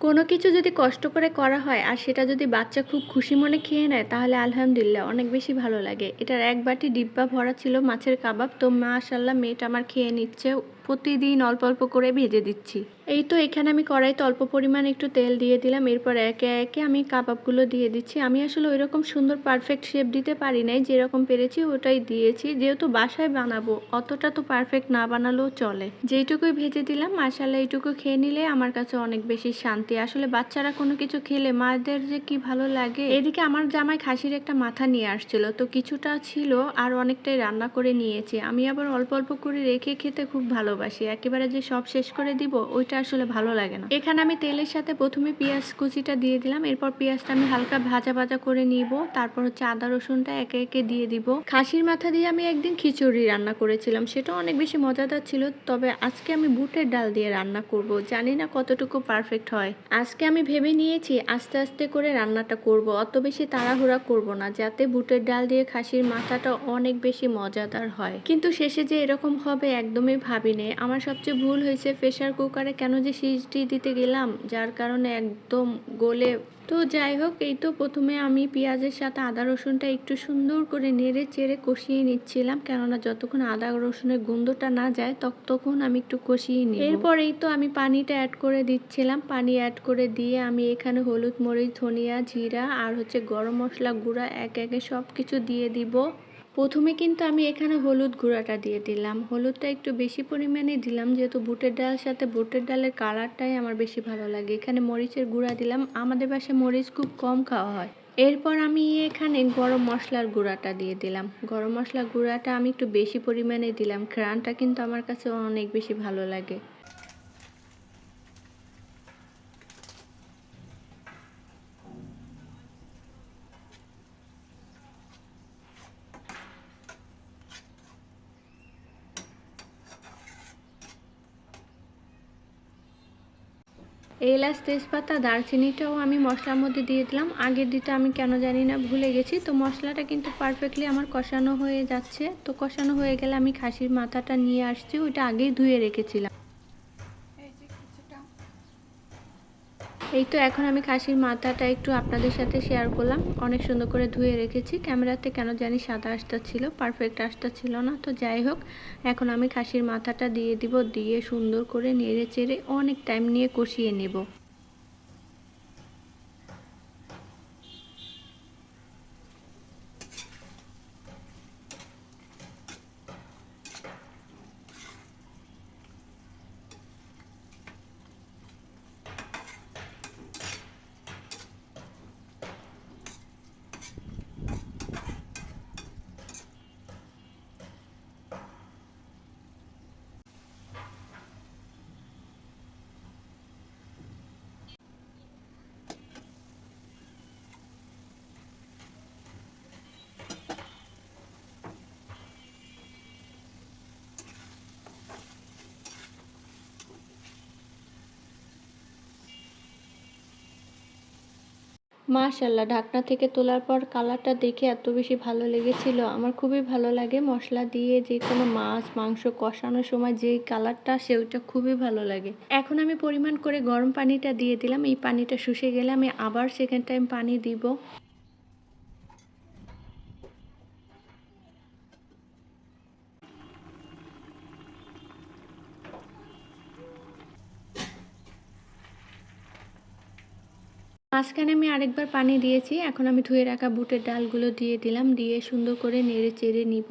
কোনো কিছু যদি কষ্ট করে করা হয় আর সেটা যদি বাচ্চা খুব খুশি মনে খেয়ে নেয় তাহলে আলহামদুলিল্লাহ অনেক বেশি ভালো লাগে। এটার এক বাটি ডিব্বা ভরা ছিল মাছের কাবাব, তো মাশাল্লাহ মেয়েটা আমার খেয়ে নিচ্ছে। প্রতিদিন অল্প অল্প করে ভেজে দিচ্ছি। এই তো এখানে আমি কড়াইতে অল্প পরিমাণ একটু তেল দিয়ে দিলাম, এরপর একে একে আমি কাবাবগুলো দিয়ে দিচ্ছি। আমি আসলে ওইরকম সুন্দর পারফেক্ট শেপ দিতে পারি নাই, যেরকম পেরেছি ওটাই দিয়েছি, যেহেতু বাসায় বানাবো অতটা তো পারফেক্ট না বানালেও চলে। যেইটুকুই ভেজে দিলাম মাশাল্লাহ এইটুকু খেয়ে নিলে আমার কাছে অনেক বেশি শান্তি। আসলে বাচ্চারা কোনো কিছু খেলে মাদের যে কি ভালো লাগে। এদিকে আমার জামাই খাসির একটা মাথা নিয়ে আসছিল, তো কিছুটা ছিল আর অনেকটাই রান্না করে নিয়েছি। আমি আবার অল্প অল্প করে রেখে খেতে খুব ভালোবাসি, একেবারে যে সব শেষ করে দিব ওইটা আসলে ভালো লাগে না। এখানে আমি তেলের সাথে প্রথমে পেঁয়াজ কুচিটা দিয়ে দিলাম, এরপর পেঁয়াজটা আমি হালকা ভাজা ভাজা করে নিব, তারপর হচ্ছে আদা রসুনটা একে একে দিয়ে দিব। খাসির মাথা দিয়ে আমি একদিন খিচুড়ি রান্না করেছিলাম, সেটা অনেক বেশি মজাদার ছিল। তবে আজকে আমি বুটের ডাল দিয়ে রান্না করব, জানি না কতটুকু পারফেক্ট হয়। আজকে আমি ভেবে নিয়েছি আস্তে আস্তে করে রান্নাটা করব, অত বেশি তাড়াহুড়া করব না, যাতে বুটের ডাল দিয়ে খাসির মাথাটা অনেক বেশি মজাদার হয়। কিন্তু শেষে যে এরকম হবে একদমই ভাবিনি। আমার সবচেয়ে ভুল হয়েছে প্রেসার কুকারে কেন যে সিটি দিতে গেলাম, যার কারণে একদম গলে। তো যাই হোক, এই তো প্রথমে আমি পেঁয়াজের সাথে আদা রসুনটা একটু সুন্দর করে নেড়ে চেড়ে কষিয়ে নিচ্ছিলাম, কেননা যতক্ষণ আদা রসুনের গন্ধটা না যায় ততক্ষণ আমি একটু কষিয়ে নিই। এরপর এই তো আমি পানিটা অ্যাড করে দিচ্ছিলাম, পানি অ্যাড করে দিয়ে আমি এখানে হলুদ মরিচ ধনিয়া জিরা আর হচ্ছে গরম মশলা গুঁড়া একে একে সব কিছু দিয়ে দিব। প্রথমে কিন্তু আমি এখানে হলুদ গুঁড়াটা দিয়ে দিলাম, হলুদটা একটু বেশি পরিমাণে দিলাম, যেহেতু বুটের ডালের সাথে বুটের ডালের কালারটাই আমার বেশি ভালো লাগে। এখানে মরিচের গুঁড়া দিলাম, আমাদের বাসায় মরিচ খুব কম খাওয়া হয়। এরপর আমি এখানে গরম মশলার গুঁড়াটা দিয়ে দিলাম, গরম মশলার গুঁড়াটা আমি একটু বেশি পরিমাণে দিলাম, ঘ্রাণটা কিন্তু আমার কাছে অনেক বেশি ভালো লাগে। এলাচ তেজপাতা দারচিনিটাও আমি মশলার মধ্যে দিয়ে দিলাম, আগের দিতে আমি কেন জানি না ভুলে গেছি। তো মশলাটা কিন্তু পারফেক্টলি আমার কষানো হয়ে যাচ্ছে। তো কষানো হয়ে গেলে আমি খাসির মাথাটা নিয়ে আসছি, ওইটা আগেই ধুয়ে রেখেছিলাম। এই তো এখন আমি খাসির মাথাটা একটু আপনাদের সাথে শেয়ার করলাম, অনেক সুন্দর করে ধুয়ে রেখেছি। ক্যামেরাতে কেন জানি সাদা আসটা ছিল, পারফেক্ট আসটা ছিল না। তো যাই হোক, এখন আমি খাসির মাথাটা দিয়ে দিব, দিয়ে সুন্দর করে নেড়ে চেড়ে অনেক টাইম নিয়ে কষিয়ে নেব। মাশাল্লাহ, ঢাকনা থেকে তোলার পর কালারটা দেখে এত বেশি ভালো লেগেছিল। আমার খুবই ভালো লাগে মশলা দিয়ে যে কোনো মাছ মাংস কষানোর সময় যে কালারটা আসে ওইটা খুবই ভালো লাগে। এখন আমি পরিমাণ করে গরম পানিটা দিয়ে দিলাম, এই পানিটা শুষে গেলে আমি আবার সেকেন্ড টাইম পানি দিব। মাঝখানে আমি আরেকবার পানি দিয়েছি, এখন আমি ধুয়ে রাখা বুটের ডালগুলো দিয়ে দিলাম, দিয়ে সুন্দর করে নেড়ে চেড়ে নিব।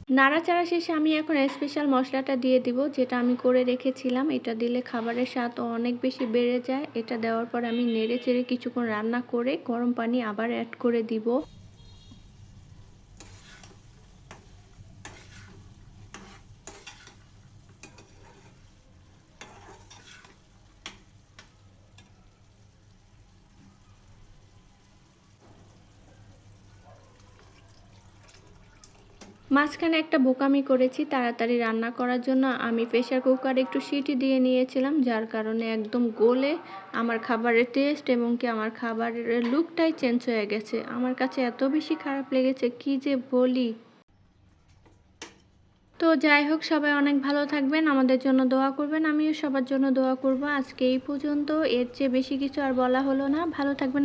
নাড়াচাড়া শেষে আমি এখন স্পেশাল মশলাটা দিয়ে দিব, যেটা আমি করে রেখেছিলাম। এটা দিলে খাবারের স্বাদ অনেক বেশি বেড়ে যায়। এটা দেওয়ার পর আমি নেড়ে চেড়ে কিছুক্ষণ রান্না করে গরম পানি আবার অ্যাড করে দিব। মাঝখানে একটা বোকামি করেছি, তাড়াতাড়ি রান্না করার জন্য আমি প্রেসার কুকারে একটু সিটি দিয়ে নিয়েছিলাম, যার কারণে একদম গলে আমার খাবারের টেস্ট এবং কি আমার খাবারের লুকটাই চেঞ্জ হয়ে গেছে। আমার কাছে এত বেশি খারাপ লেগেছে কি যে বলি। তো যাই হোক, সবাই অনেক ভালো থাকবেন, আমাদের জন্য দোয়া করবেন, আমিও সবার জন্য দোয়া করব। আজকে এই পর্যন্ত, এর চেয়ে বেশি কিছু আর বলা হলো না। ভালো থাকবেন।